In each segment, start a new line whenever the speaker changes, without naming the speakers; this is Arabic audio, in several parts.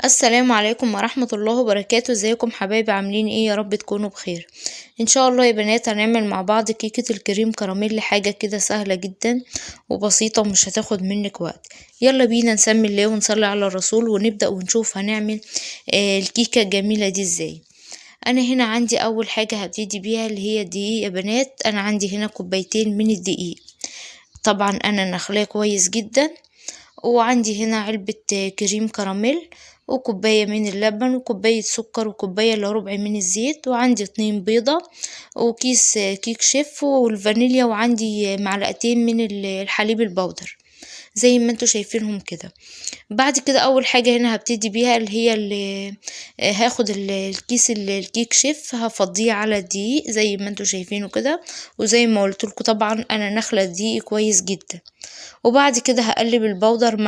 السلام عليكم ورحمة الله وبركاته. ازيكم حبايبي؟ عاملين ايه؟ يا رب تكونوا بخير. ان شاء الله يا بنات هنعمل مع بعض كيكة الكريم كراميل، حاجة كده سهلة جدا وبسيطة ومش هتاخد منك وقت. يلا بينا نسمي الله ونصلي على الرسول ونبدأ ونشوف هنعمل الكيكة الجميلة دي ازاي. انا هنا عندي اول حاجة هبتدي بيها اللي هي الدقيق يا بنات. انا عندي هنا كوبايتين من الدقيق، طبعا انا نخلاه كويس جدا. وعندي هنا علبة كريم كراميل، وكوباية من اللبن، وكوباية سكر، وكوباية الا ربع من الزيت، وعندي 2 بيضة، وكيس كيك شيف والفانيليا، وعندي معلقتين من الحليب البودر زي ما انتوا شايفينهم كده. بعد كده اول حاجة هنا هبتدي بيها اللي هي اللي هاخد الكيس الكيك شيف، هفضيه على الدقيق زي ما انتوا شايفينه كده. وزي ما قلت لكم طبعا انا نخلة الدقيق كويس جدا. وبعد كده هقلب البودر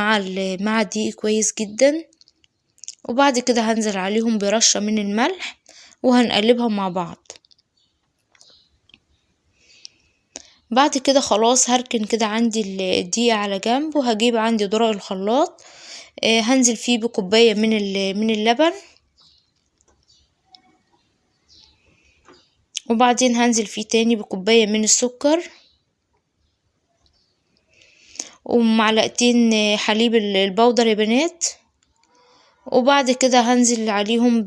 مع الدقيق كويس جدا. وبعد كده هنزل عليهم برشة من الملح وهنقلبهم مع بعض. بعد كده خلاص هركن كده عندي الدقيق على جنب، وهجيب عندي درق الخلاط. هنزل فيه بكوباية من اللبن، وبعدين هنزل فيه تاني بكوباية من السكر، ومعلقتين حليب البودر يا بنات. وبعد كده هنزل عليهم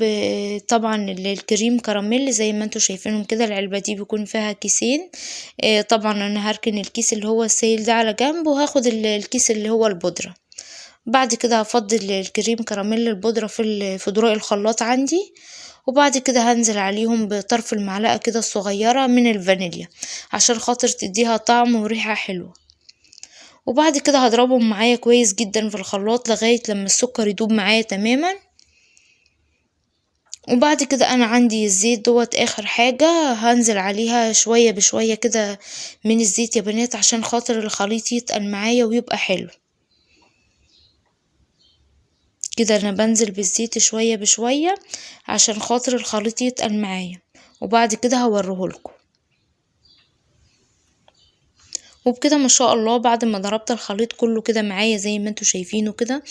طبعا الكريم كراميل زي ما انتوا شايفينهم كده. العلبة دي بيكون فيها كيسين. طبعا انا هركن الكيس اللي هو السائل ده على جنب، وهاخد الكيس اللي هو البودرة. بعد كده هفضل الكريم كراميل البودرة في دروق الخلاط عندي. وبعد كده هنزل عليهم بطرف المعلقة كده الصغيرة من الفانيليا عشان خاطر تديها طعم وريحة حلوة. وبعد كده هضربهم معايا كويس جدا في الخلاط لغاية لما السكر يدوب معايا تماما. وبعد كده انا عندي الزيت دوت اخر حاجة هنزل عليها شوية بشوية كده من الزيت يا بنات عشان خاطر الخليط يتقل معايا ويبقى حلو كده. انا بنزل بالزيت شوية بشوية عشان خاطر الخليط يتقل معايا، وبعد كده هوريهولكم. وبكده ما شاء الله بعد ما ضربت الخليط كله كده معايا زي ما انتوا شايفينه كده.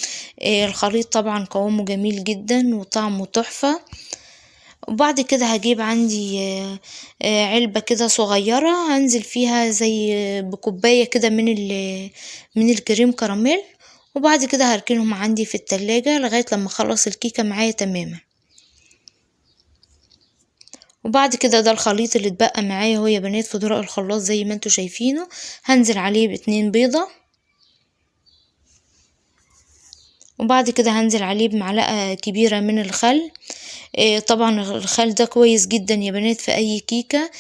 الخليط طبعا قوامه جميل جدا وطعمه تحفة. وبعد كده هجيب عندي علبة كده صغيرة هنزل فيها زي بكوباية كده من الكريم كراميل. وبعد كده هركنهم عندي في التلاجة لغاية لما اخلص الكيكة معايا تماما. وبعد كده ده الخليط اللي اتبقى معايا اهو يا بنات في درق الخلاط زي ما انتوا شايفينه. هنزل عليه ب2 بيضة، وبعد كده هنزل عليه بمعلقة كبيرة من الخل. طبعا الخل ده كويس جدا يا بنات في اي كيكة.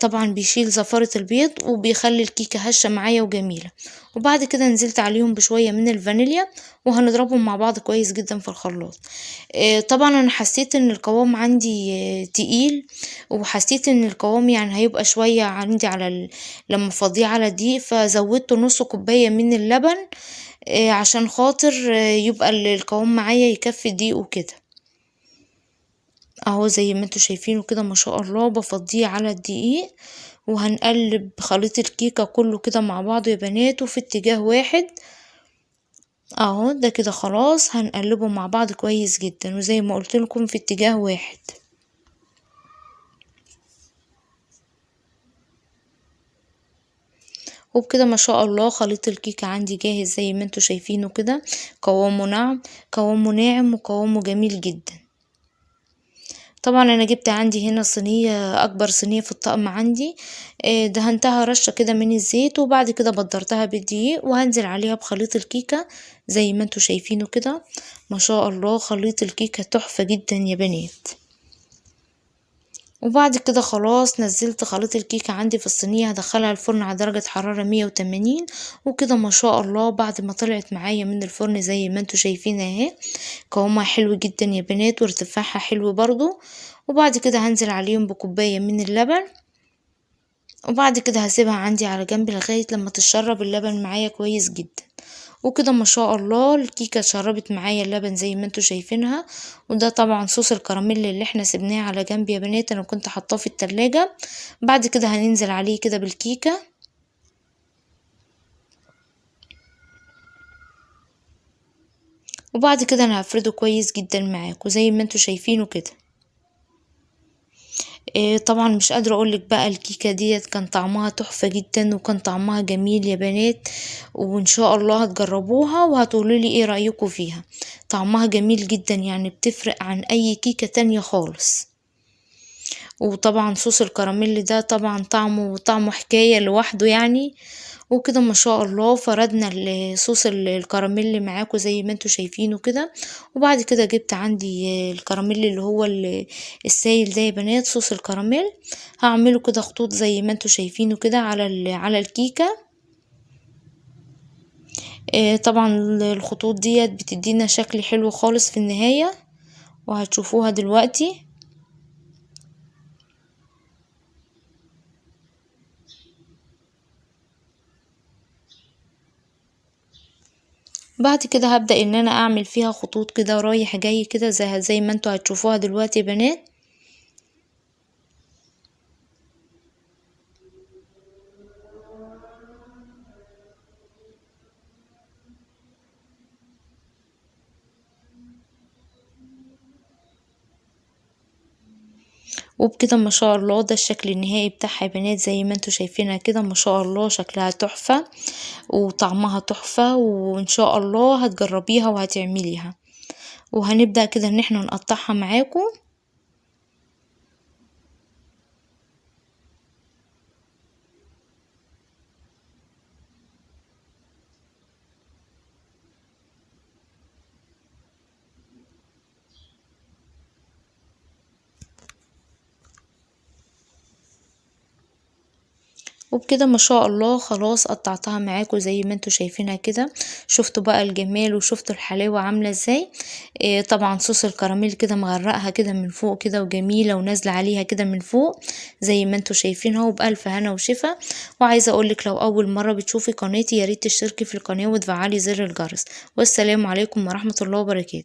طبعا بيشيل زفارة البيض وبيخلي الكيكة هشة معايا وجميلة. وبعد كده نزلت عليهم بشوية من الفانيليا وهنضربهم مع بعض كويس جدا في الخلاط. طبعا انا حسيت ان القوام عندي تقيل، وحسيت ان القوام يعني هيبقى شوية عندي لما فاضيه على دي، فزودت نص كوباية من اللبن عشان خاطر يبقى القوام معايا يكفي دقيق وكده. اهو زي ما انتوا شايفينه كده ما شاء الله بفضيه على الدقيق. وهنقلب خليط الكيكة كله كده مع بعضه يا بنات وفي اتجاه واحد. اهو ده كده خلاص هنقلبه مع بعض كويس جدا وزي ما قلت لكم في اتجاه واحد. وبكده ما شاء الله خليط الكيكة عندي جاهز زي ما انتوا شايفينه كده. قوامه ناعم وقوامه جميل جدا. طبعا انا جبت عندي هنا صينية اكبر صينية في الطقم عندي. دهنتها رشة كده من الزيت وبعد كده بدرتها بالدقيق وهنزل عليها بخليط الكيكة زي ما انتوا شايفينه كده. ما شاء الله خليط الكيكة تحفة جدا يا بنات. وبعد كده خلاص نزلت خليط الكيكة عندي في الصينية هدخلها الفرن على درجة حرارة 180. وكده ما شاء الله بعد ما طلعت معايا من الفرن زي ما انتوا شايفين اهي قوامها حلو جدا يا بنات وارتفاعها حلو برضو. وبعد كده هنزل عليهم بكوباية من اللبن، وبعد كده هسيبها عندي على جنب لغاية لما تشرب اللبن معايا كويس جدا. وكده ما شاء الله الكيكة شربت معايا اللبن زي ما انتوا شايفينها. وده طبعا صوص الكراميل اللي احنا سيبناه على جنب يا بنات، انا كنت حاطاه في التلاجة. بعد كده هننزل عليه كده بالكيكة. وبعد كده انا هفرده كويس جدا معاكم زي ما انتوا شايفينه كده. طبعا مش قادرة اقولك بقى الكيكة ديت كان طعمها تحفة جدا وكان طعمها جميل يا بنات، وان شاء الله هتجربوها وهتقولولي ايه رأيكم فيها. طعمها جميل جدا يعني بتفرق عن اي كيكة تانية خالص. وطبعا صوص الكراميل ده طبعا طعمه حكاية لوحده يعني. وكده ما شاء الله فردنا صوص الكراميل معاكم زي ما انتوا شايفينه كده. وبعد كده جبت عندي الكراميل اللي هو السايل ده يا بنات، صوص الكراميل. هعمله كده خطوط زي ما انتوا شايفينه كده على الكيكة. طبعا الخطوط ديت بتدينا شكل حلو خالص في النهاية، وهتشوفوها دلوقتي. بعد كده هبدأ ان انا اعمل فيها خطوط كده رايح جاي كده زي ما انتوا هتشوفوها دلوقتي يا بنات. وبكده ما شاء الله ده الشكل النهائي بتاعها يا بنات زي ما انتوا شايفينها كده، ما شاء الله شكلها تحفة وطعمها تحفة، وان شاء الله هتجربيها وهتعمليها. وهنبدأ كده ان احنا نقطعها معاكم. وبكده ما شاء الله خلاص قطعتها معاكم زي ما انتوا شايفينها كده. شفتوا بقى الجمال وشفتوا الحلاوة عاملة ازاي. طبعا صوص الكراميل كده مغرقها كده من فوق كده وجميلة ونازلة عليها كده من فوق زي ما انتوا شايفينها، وبألف هنا وشفا. وعايزة اقولك لو اول مرة بتشوفي قناتي ياريت تشتركي في القناة وتفعلي زر الجرس. والسلام عليكم ورحمة الله وبركاته.